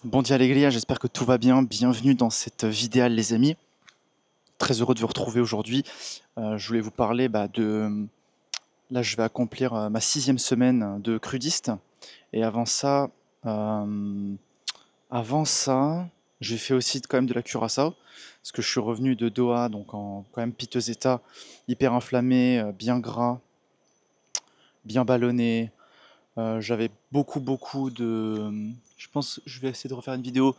Bon dia les gars, j'espère que tout va bien. Bienvenue dans cette vidéo les amis. Très heureux de vous retrouver aujourd'hui. Je voulais vous parler Là, je vais accomplir ma 6e semaine de crudiste. Et euh, avant ça, j'ai fait aussi quand même de la curaçao. Parce que je suis revenu de Doha, donc en quand même piteux état, hyper inflammé, bien gras, bien ballonné. J'avais beaucoup de... Je pense je vais essayer de refaire une vidéo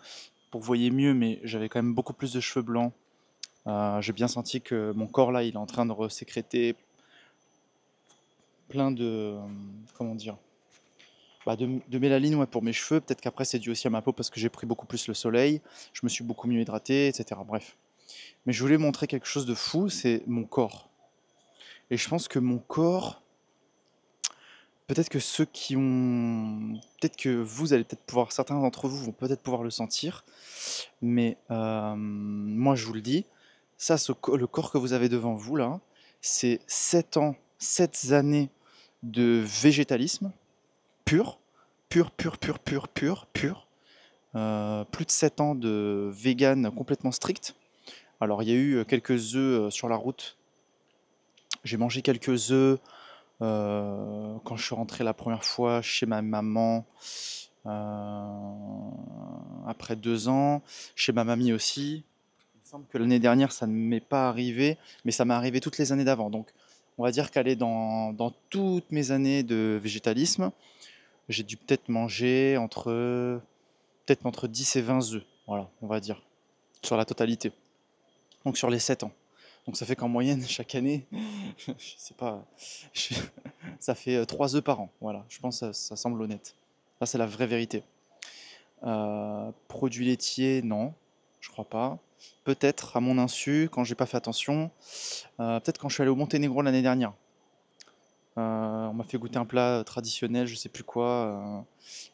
pour que vous voyez mieux, mais j'avais quand même beaucoup plus de cheveux blancs. J'ai bien senti que mon corps là, il est en train de resécréter plein de, comment dire, de mélanine ouais, pour mes cheveux. Peut-être qu'après c'est dû aussi à ma peau parce que j'ai pris beaucoup plus le soleil. Je me suis beaucoup mieux hydraté, etc. Bref. Mais je voulais montrer quelque chose de fou, c'est mon corps. Et je pense que mon corps, peut-être que ceux qui ont, peut-être que vous allez peut-être pouvoir, certains d'entre vous vont peut-être pouvoir le sentir, mais moi je vous le dis, ça, le corps que vous avez devant vous là, c'est 7 ans, 7 années de végétalisme pur, pur. Plus de 7 ans de vegan complètement strict. Alors il y a eu quelques œufs sur la route. J'ai mangé quelques œufs quand je suis rentré la première fois chez ma maman après 2 ans, chez ma mamie aussi. Il me semble que l'année dernière, ça ne m'est pas arrivé, mais ça m'est arrivé toutes les années d'avant. Donc, on va dire qu'aller dans toutes mes années de végétalisme, j'ai dû peut-être entre 10 et 20 œufs. Voilà, on va dire, sur la totalité. Donc, sur les 7 ans. Donc, ça fait qu'en moyenne, chaque année, je sais pas, je- ça fait 3 œufs par an. Voilà, je pense que ça semble honnête. Ça, c'est la vraie vérité. Produits laitiers, non, je crois pas. Peut-être à mon insu, quand j'ai pas fait attention. Peut-être quand je suis allé au Monténégro l'année dernière. On m'a fait goûter un plat traditionnel, je sais plus quoi,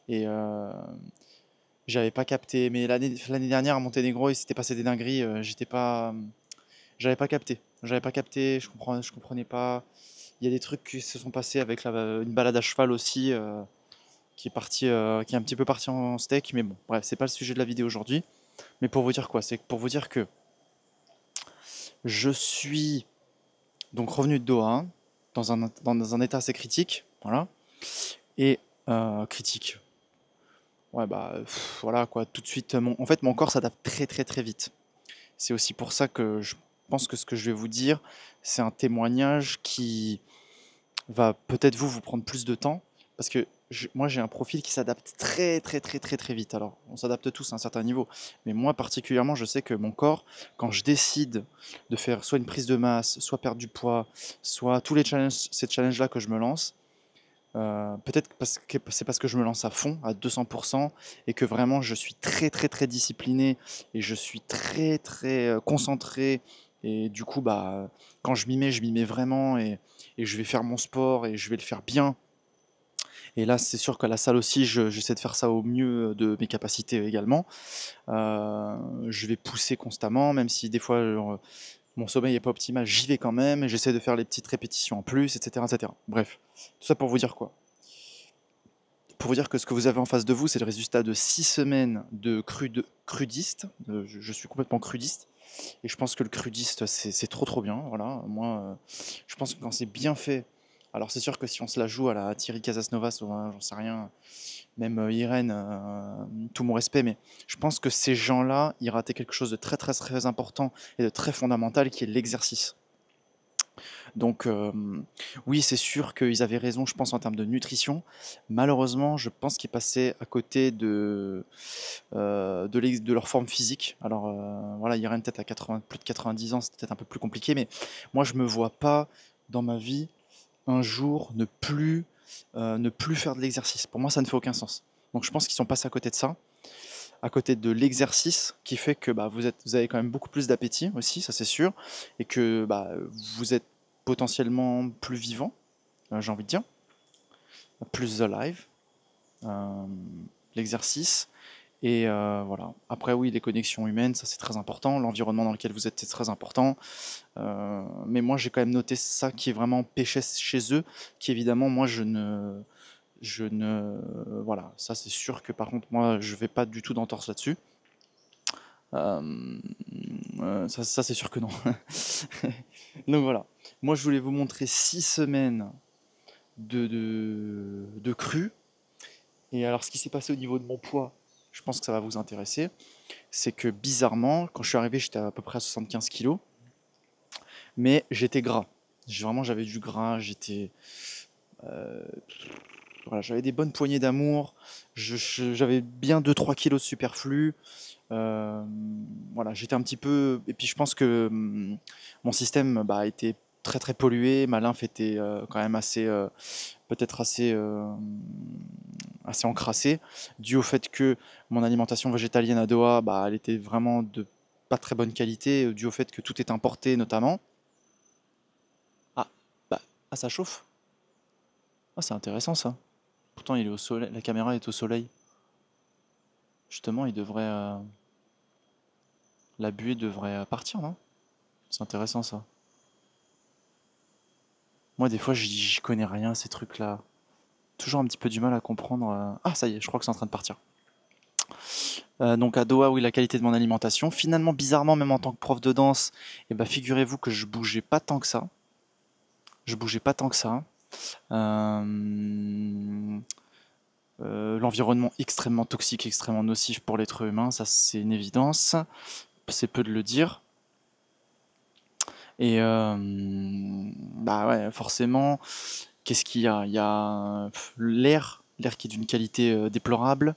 et j'avais pas capté. Mais l'année dernière à Monténégro, il s'était passé des dingueries. J'avais pas capté. J'avais pas capté. Je comprenais pas. Il y a des trucs qui se sont passés avec une balade à cheval aussi, qui est un petit peu parti en steak. Mais bon, bref, c'est pas le sujet de la vidéo aujourd'hui. Mais pour vous dire quoi? C'est pour vous dire que je suis donc revenu de Doha, hein, dans un état assez critique, voilà. Et critique. Ouais, voilà quoi, tout de suite. En fait, mon corps s'adapte très vite. C'est aussi pour ça que je pense que ce que je vais vous dire, c'est un témoignage qui va peut-être vous prendre plus de temps, parce que moi j'ai un profil qui s'adapte très vite. Alors, on s'adapte tous à un certain niveau, mais moi particulièrement, je sais que mon corps, quand je décide de faire soit une prise de masse, soit perdre du poids, soit tous les challenges, ces challenges-là que je me lance, peut-être parce que c'est parce que je me lance à fond, à 200%, et que vraiment je suis très discipliné, et je suis très concentré, et du coup, quand je m'y mets vraiment, et je vais faire mon sport, et je vais le faire bien. Et là, c'est sûr qu'à la salle aussi, j'essaie de faire ça au mieux de mes capacités également. Je vais pousser constamment, même si des fois mon sommeil n'est pas optimal, j'y vais quand même, et j'essaie de faire les petites répétitions en plus, etc. Bref, tout ça pour vous dire quoi? Pour vous dire que ce que vous avez en face de vous, c'est le résultat de 6 semaines de crudiste. Je suis complètement crudiste. Et je pense que le crudiste, c'est trop bien. Voilà. Moi, je pense que quand c'est bien fait, alors c'est sûr que si on se la joue à la Thierry Casasnovas, ou j'en sais rien, même Irène, tout mon respect, mais je pense que ces gens-là, ils rataient quelque chose de très important et de très fondamental qui est l'exercice. Donc oui, c'est sûr qu'ils avaient raison, je pense, en termes de nutrition. Malheureusement, je pense qu'ils passaient à côté de leur forme physique. Alors voilà, Irène peut-être à plus de 90 ans, c'est peut-être un peu plus compliqué, mais moi je me vois pas dans ma vie un jour ne plus faire de l'exercice. Pour moi, ça ne fait aucun sens. Donc je pense qu'ils sont passés à côté de ça, à côté de l'exercice qui fait que vous avez quand même beaucoup plus d'appétit aussi, ça c'est sûr, et que vous êtes potentiellement plus vivant, j'ai envie de dire, plus alive, euh, l'exercice. Et voilà. Après, oui, les connexions humaines, ça c'est très important. L'environnement dans lequel vous êtes, c'est très important. Mais moi, j'ai quand même noté ça qui est vraiment péché chez eux, qui évidemment, moi, je ne. Je ne voilà, ça c'est sûr que par contre moi je vais pas du tout d'entorse là-dessus. Euh, ça c'est sûr que non. Donc voilà. Moi je voulais vous montrer 6 semaines de cru. Et alors ce qui s'est passé au niveau de mon poids, je pense que ça va vous intéresser, c'est que bizarrement, quand je suis arrivé, j'étais à peu près à 75 kilos, mais j'étais gras. Vraiment, j'avais du gras, euh, voilà, j'avais des bonnes poignées d'amour, j'avais bien 2-3 kilos de superflu. euh, voilà, j'étais un petit peu. Et puis je pense que mon système bah, était très très pollué, ma lymphe était quand même assez, peut-être assez encrassée, dû au fait que mon alimentation végétalienne à Doha, bah, elle était vraiment de pas très bonne qualité, dû au fait que tout est importé notamment. Ah, bah, ah ça chauffe. Ah, c'est intéressant ça. Pourtant, il est au soleil, la caméra est au soleil. Justement, la buée devrait partir, non? C'est intéressant ça. Moi, des fois, j'y connais rien, ces trucs-là. Toujours un petit peu du mal à comprendre. Ah, ça y est, je crois que c'est en train de partir. Donc à Doha, oui, la qualité de mon alimentation. Finalement, bizarrement, même en tant que prof de danse, eh ben, figurez-vous que je bougeais pas tant que ça. Je bougeais pas tant que ça. Euh, L'environnement extrêmement toxique, extrêmement nocif pour l'être humain, ça c'est une évidence. C'est peu de le dire. Et bah ouais, forcément, qu'est-ce qu'il y a? Il y a l'air qui est d'une qualité déplorable,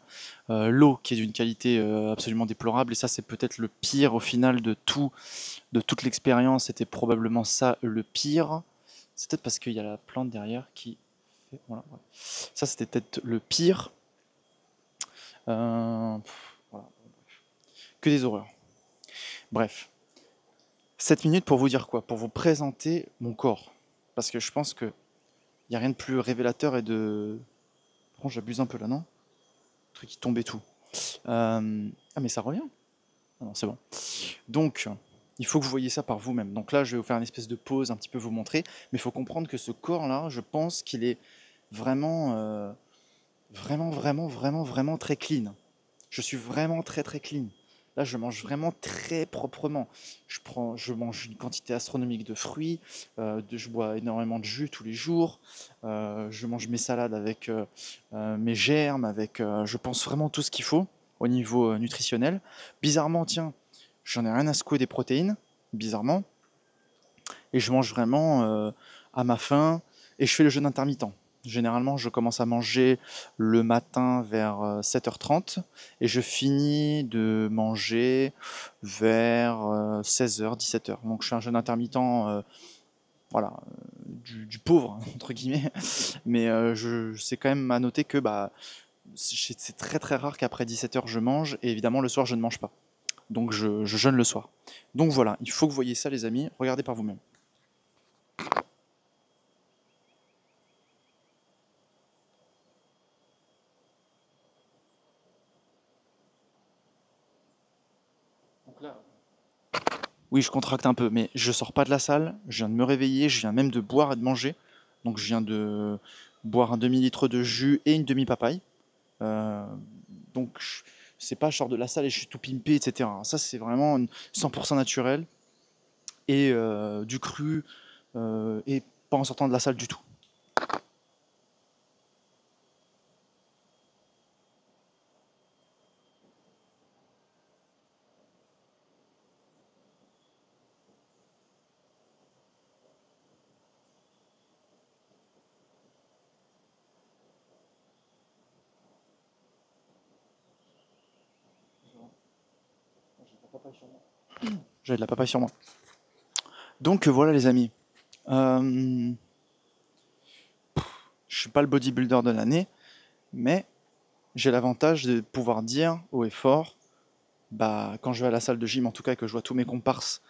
l'eau qui est d'une qualité absolument déplorable, et ça c'est peut-être le pire au final de toute l'expérience, c'était probablement ça le pire. C'est peut-être parce qu'il y a la plante derrière qui fait. Voilà, ouais. Ça c'était peut-être le pire. Voilà. Que des horreurs. Bref. 7 minutes pour vous dire quoi? Pour vous présenter mon corps. Parce que je pense que il n'y a rien de plus révélateur et de. Bon, j'abuse un peu là, non? Le truc qui tombe et tout. Ah, mais ça revient? Ah non, c'est bon. Donc, il faut que vous voyez ça par vous-même. Donc là, je vais vous faire une espèce de pause, un petit peu vous montrer. Mais il faut comprendre que ce corps-là, je pense qu'il est vraiment, vraiment très clean. Je suis vraiment très très clean. Là, je mange vraiment très proprement. Je mange une quantité astronomique de fruits, je bois énormément de jus tous les jours, je mange mes salades avec mes germes, avec, je pense vraiment tout ce qu'il faut au niveau nutritionnel. Bizarrement, tiens, j'en ai rien à secouer des protéines, bizarrement, et je mange vraiment à ma faim, et je fais le jeûne intermittent. Généralement, je commence à manger le matin vers 7h30 et je finis de manger vers 16h, 17h. Donc je fais un jeûne intermittent, voilà, du pauvre, entre guillemets. Mais c'est quand même à noter que bah, c'est très très rare qu'après 17h je mange, et évidemment le soir je ne mange pas. Donc je jeûne le soir. Donc voilà, il faut que vous voyez ça les amis, regardez par vous-même. Donc là, oui, je contracte un peu, mais je sors pas de la salle, je viens de me réveiller, je viens même de boire et de manger. Donc je viens de boire un demi-litre de jus et une demi-papaye. Euh, donc c'est pas je sors de la salle et je suis tout pimpé, etc. Ça c'est vraiment 100% naturel et du cru et pas en sortant de la salle du tout. J'avais de la papaye sur moi. Donc voilà les amis. Euh, je suis pas le bodybuilder de l'année, mais j'ai l'avantage de pouvoir dire haut et fort, bah, quand je vais à la salle de gym, en tout cas, que je vois tous mes comparses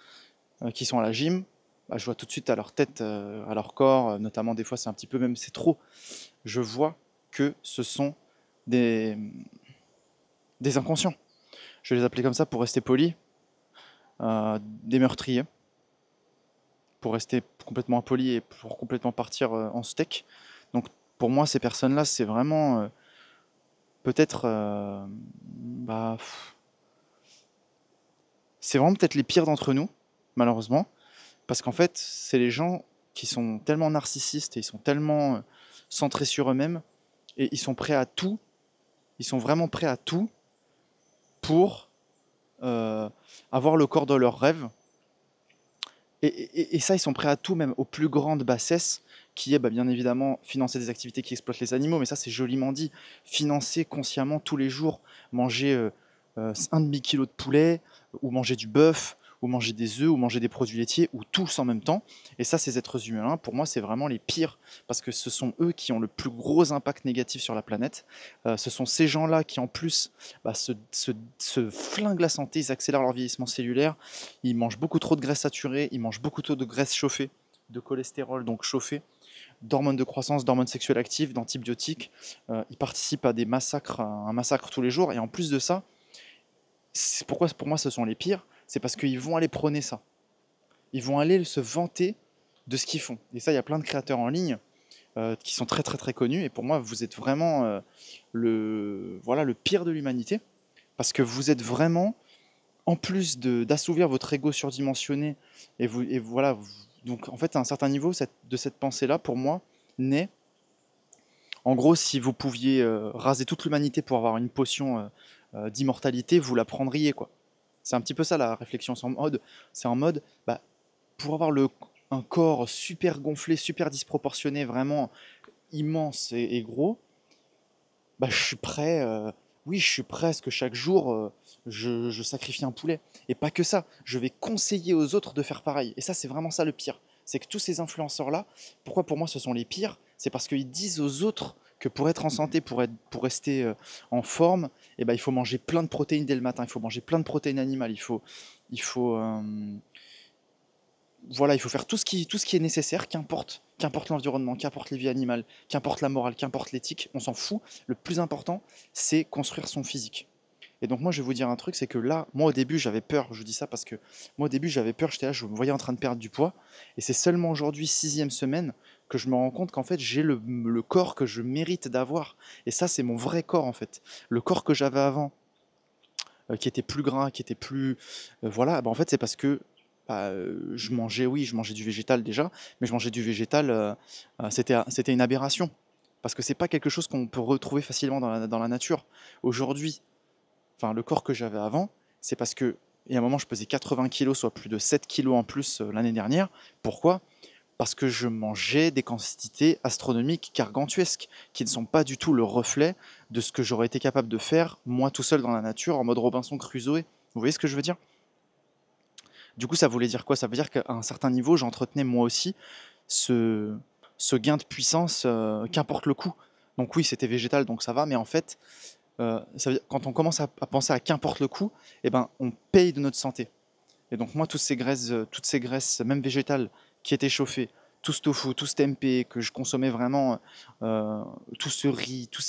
qui sont à la gym, bah, je vois tout de suite à leur tête, à leur corps, notamment des fois c'est un petit peu même c'est trop. Je vois que ce sont des, des inconscients. Je vais les appeler comme ça pour rester poli, des meurtriers, pour rester complètement impoli et pour complètement partir en steak. Donc pour moi, ces personnes-là, c'est vraiment peut-être, bah, c'est vraiment peut-être les pires d'entre nous, malheureusement, parce qu'en fait, c'est les gens qui sont tellement narcissistes et ils sont tellement centrés sur eux-mêmes et ils sont prêts à tout, ils sont vraiment prêts à tout pour avoir le corps de leurs rêves. Et ça, ils sont prêts à tout, même aux plus grandes bassesses, qui est bien évidemment financer des activités qui exploitent les animaux, mais ça c'est joliment dit. Financer consciemment tous les jours, manger un demi-kilo de poulet, ou manger du bœuf, ou manger des œufs, ou manger des produits laitiers, ou tous en même temps. Et ça, ces êtres humains, pour moi, c'est vraiment les pires, parce que ce sont eux qui ont le plus gros impact négatif sur la planète. Ce sont ces gens-là qui, en plus, se flinguent la santé, ils accélèrent leur vieillissement cellulaire, ils mangent beaucoup trop de graisse saturée, ils mangent beaucoup trop de graisse chauffée, de cholestérol donc chauffé, d'hormones de croissance, d'hormones sexuelles actives, d'antibiotiques. Ils participent à des massacres, à un massacre tous les jours. Et en plus de ça, c'est pourquoi pour moi ce sont les pires, c'est parce qu'ils vont aller prôner ça. Ils vont aller se vanter de ce qu'ils font. Et ça, il y a plein de créateurs en ligne qui sont très très très connus. Et pour moi, vous êtes vraiment le pire de l'humanité. Parce que vous êtes vraiment, en plus d'assouvir votre ego surdimensionné, donc en fait, à un certain niveau, de cette pensée-là, pour moi, naît, en gros, si vous pouviez raser toute l'humanité pour avoir une potion d'immortalité, vous la prendriez, quoi. C'est un petit peu ça la réflexion, c'est en mode, pour avoir un corps super gonflé, super disproportionné, vraiment immense et gros, je suis prêt, oui, je suis prêt à ce que chaque jour, je sacrifie un poulet. Et pas que ça, je vais conseiller aux autres de faire pareil. Et ça, c'est vraiment ça le pire. C'est que tous ces influenceurs-là, pourquoi pour moi ce sont les pires? C'est parce qu'ils disent aux autres que pour être en santé, pour rester en forme, il faut manger plein de protéines dès le matin, il faut manger plein de protéines animales, il faut, il faut faire tout ce qui est nécessaire, qu'importe l'environnement, qu'importe les vies animales, qu'importe la morale, qu'importe l'éthique, on s'en fout. Le plus important, c'est construire son physique. Et donc moi, je vais vous dire un truc, c'est que là, moi au début, j'avais peur, je dis ça parce que moi au début, j'avais peur, j'étais là, je me voyais en train de perdre du poids, et c'est seulement aujourd'hui, 6e semaine, que je me rends compte qu'en fait, j'ai le corps que je mérite d'avoir. Et ça, c'est mon vrai corps, en fait. Le corps que j'avais avant, qui était plus gras, qui était plus... en fait, c'est parce que je mangeais, oui, je mangeais du végétal déjà, mais je mangeais du végétal, c'était une aberration. Parce que c'est pas quelque chose qu'on peut retrouver facilement dans la nature. Aujourd'hui, enfin, le corps que j'avais avant, c'est parce que, il y a un moment, je pesais 80 kilos, soit plus de 7 kilos en plus l'année dernière. Pourquoi? Parce que je mangeais des quantités astronomiques, gargantuesques, qui ne sont pas du tout le reflet de ce que j'aurais été capable de faire, moi tout seul dans la nature, en mode Robinson Crusoe. Vous voyez ce que je veux dire? Du coup, ça voulait dire quoi? Ça veut dire qu'à un certain niveau, j'entretenais moi aussi ce, ce gain de puissance, qu'importe le coût. Donc oui, c'était végétal, donc ça va, mais en fait, ça veut dire, quand on commence à penser à qu'importe le coût, on paye de notre santé. Et donc moi, toutes ces graisses, même végétales, qui étaient chauffées, tout ce tofu, tout ce tempeh, que je consommais vraiment, tout ce riz, tous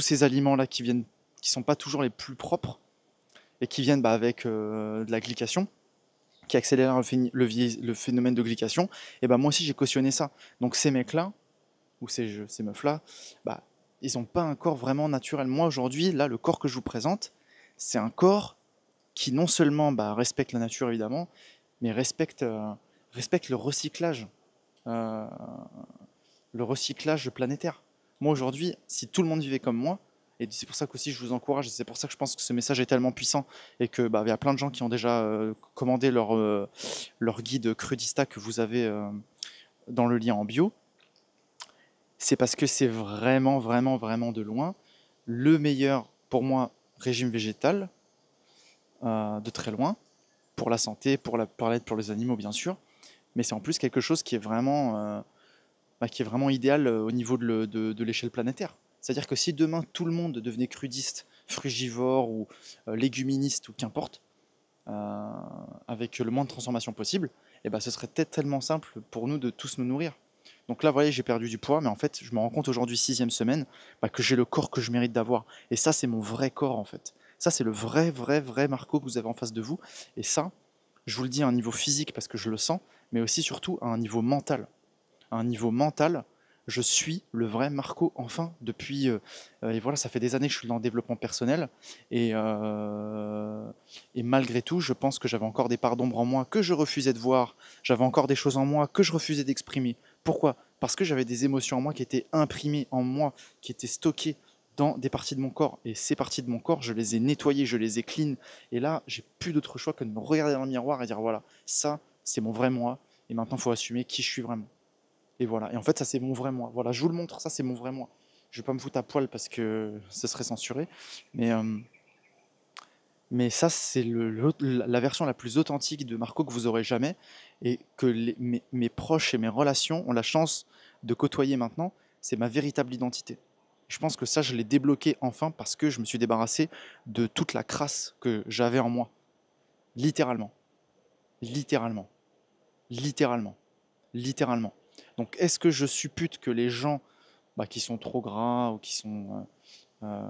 ces aliments-là qui sont pas toujours les plus propres, et qui viennent avec de la glycation, qui accélère le phénomène de glycation, et moi aussi j'ai cautionné ça. Donc ces mecs-là, ou ces meufs-là, bah, ils n'ont pas un corps vraiment naturel. Moi aujourd'hui, là, le corps que je vous présente, c'est un corps qui non seulement respecte la nature évidemment, mais respecte euh, le recyclage planétaire. Moi aujourd'hui, si tout le monde vivait comme moi, et c'est pour ça qu'aussi je vous encourage, et c'est pour ça que je pense que ce message est tellement puissant, et que il y a plein de gens qui ont déjà commandé leur guide Crudista que vous avez dans le lien en bio, c'est parce que c'est vraiment, vraiment, vraiment de loin le meilleur, pour moi, régime végétal, de très loin, pour la santé, pour l'aide pour les animaux, bien sûr, mais c'est en plus quelque chose qui est vraiment idéal au niveau de l'échelle planétaire. C'est-à-dire que si demain tout le monde devenait crudiste, frugivore ou léguministe ou qu'importe, euh, avec le moins de transformation possible, ce serait peut-être tellement simple pour nous de tous nous nourrir. Donc là, vous voyez, j'ai perdu du poids, mais en fait, je me rends compte aujourd'hui, 6e semaine, que j'ai le corps que je mérite d'avoir. Et ça, c'est mon vrai corps, en fait. Ça, c'est le vrai, vrai, vrai Marco que vous avez en face de vous. Et ça, je vous le dis à un niveau physique parce que je le sens, mais aussi surtout à un niveau mental. À un niveau mental, je suis le vrai Marco, enfin, depuis, et voilà, ça fait des années que je suis dans le développement personnel, et, euh, et malgré tout, je pense que j'avais encore des parts d'ombre en moi que je refusais de voir, j'avais encore des choses en moi que je refusais d'exprimer. Pourquoi? Parce que j'avais des émotions en moi qui étaient imprimées en moi, qui étaient stockées dans des parties de mon corps. Et ces parties de mon corps, je les ai nettoyées, je les ai clean. Et là, j'ai plus d'autre choix que de me regarder dans le miroir et dire voilà, ça, c'est mon vrai moi. Et maintenant, il faut assumer qui je suis vraiment. Et voilà. Et en fait, ça, c'est mon vrai moi. Voilà, je vous le montre, ça, c'est mon vrai moi. Je vais pas me foutre à poil parce que ce serait censuré. Mais, euh, mais ça, c'est la version la plus authentique de Marco que vous aurez jamais. Et que mes proches et mes relations ont la chance de côtoyer maintenant. C'est ma véritable identité. Je pense que ça, je l'ai débloqué enfin parce que je me suis débarrassé de toute la crasse que j'avais en moi. Littéralement. Littéralement. Littéralement. Littéralement. Donc, est-ce que je suppute que les gens qui sont trop gras euh,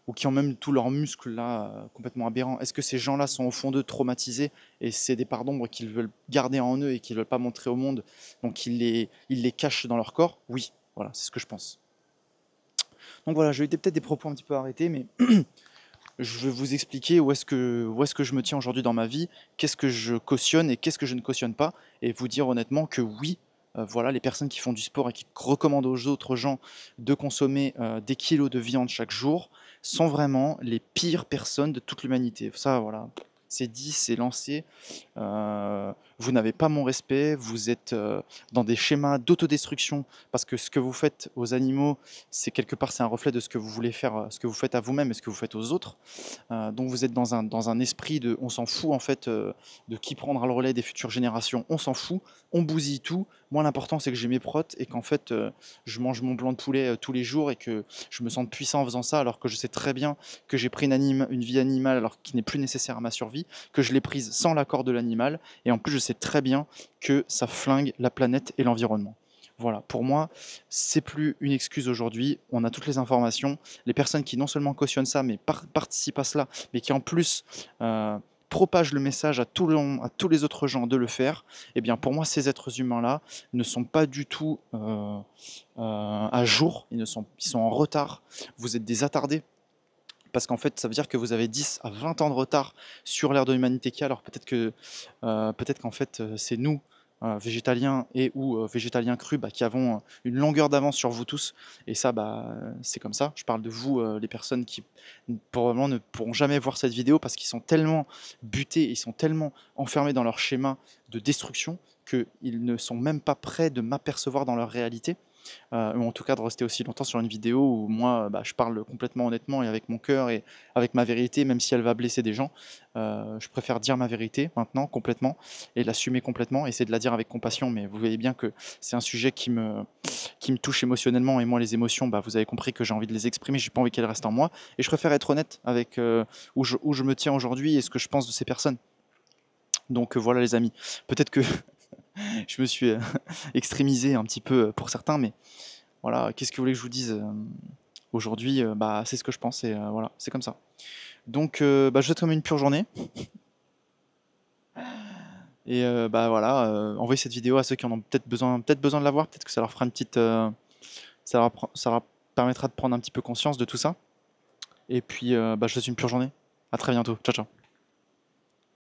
ou qui ont même tous leurs muscles là complètement aberrants, est-ce que ces gens-là sont au fond d'eux traumatisés et c'est des parts d'ombre qu'ils veulent garder en eux et qu'ils ne veulent pas montrer au monde, donc ils les cachent dans leur corps? Oui, voilà, c'est ce que je pense. Donc voilà, j'ai eu peut-être des propos un petit peu arrêtés, mais je vais vous expliquer où est-ce que je me tiens aujourd'hui dans ma vie, qu'est-ce que je cautionne et qu'est-ce que je ne cautionne pas, et vous dire honnêtement que oui, voilà, les personnes qui font du sport et qui recommandent aux autres gens de consommer des kilos de viande chaque jour sont vraiment les pires personnes de toute l'humanité. Ça, voilà, c'est dit, c'est lancé. Vous n'avez pas mon respect, vous êtes dans des schémas d'autodestruction parce que ce que vous faites aux animaux, c'est quelque part c'est un reflet de ce que vous voulez faire, ce que vous faites à vous-même et ce que vous faites aux autres. Donc vous êtes dans un esprit de on s'en fout en fait de qui prendra le relais des futures générations, on s'en fout, on bousille tout. Moi l'important c'est que j'ai mes protes et qu'en fait je mange mon blanc de poulet tous les jours et que je me sente puissant en faisant ça alors que je sais très bien que j'ai pris une vie animale alors qui n'est plus nécessaire à ma survie, que je l'ai prise sans l'accord de l'animal et en plus je sais très bien que ça flingue la planète et l'environnement. Voilà, pour moi, c'est plus une excuse aujourd'hui. On a toutes les informations. Les personnes qui non seulement cautionnent ça, mais participent à cela, mais qui en plus propagent le message à tous les autres gens de le faire, eh bien pour moi, ces êtres humains-là ne sont pas du tout à jour. Ils sont en retard. Vous êtes des attardés. Parce qu'en fait, ça veut dire que vous avez 10 à 20 ans de retard sur l'ère de l'humanité qu'il y a. Alors peut-être qu'en fait, c'est nous, végétaliens et ou végétaliens crus, qui avons une longueur d'avance sur vous tous. Et ça, c'est comme ça. Je parle de vous, les personnes qui probablement ne pourront jamais voir cette vidéo parce qu'ils sont tellement butés, ils sont tellement enfermés dans leur schéma de destruction qu'ils ne sont même pas prêts de m'apercevoir dans leur réalité, ou en tout cas de rester aussi longtemps sur une vidéo où moi je parle complètement honnêtement et avec mon cœur et avec ma vérité, même si elle va blesser des gens. Je préfère dire ma vérité maintenant complètement et l'assumer complètement, essayer de la dire avec compassion, mais vous voyez bien que c'est un sujet qui me touche émotionnellement, et moi les émotions, vous avez compris que j'ai envie de les exprimer, j'ai pas envie qu'elles restent en moi, et je préfère être honnête avec où je me tiens aujourd'hui et ce que je pense de ces personnes. Donc voilà les amis, peut-être que je me suis extrémisé un petit peu pour certains, mais voilà, qu'est-ce que vous voulez que je vous dise aujourd'hui, c'est ce que je pense et voilà, c'est comme ça. Donc, je vous souhaite comme une pure journée. Et voilà, envoyez cette vidéo à ceux qui en ont peut-être besoin de la voir, peut-être que ça leur fera une petite, ça leur permettra de prendre un petit peu conscience de tout ça. Et puis, je vous souhaite une pure journée. À très bientôt. Ciao, ciao.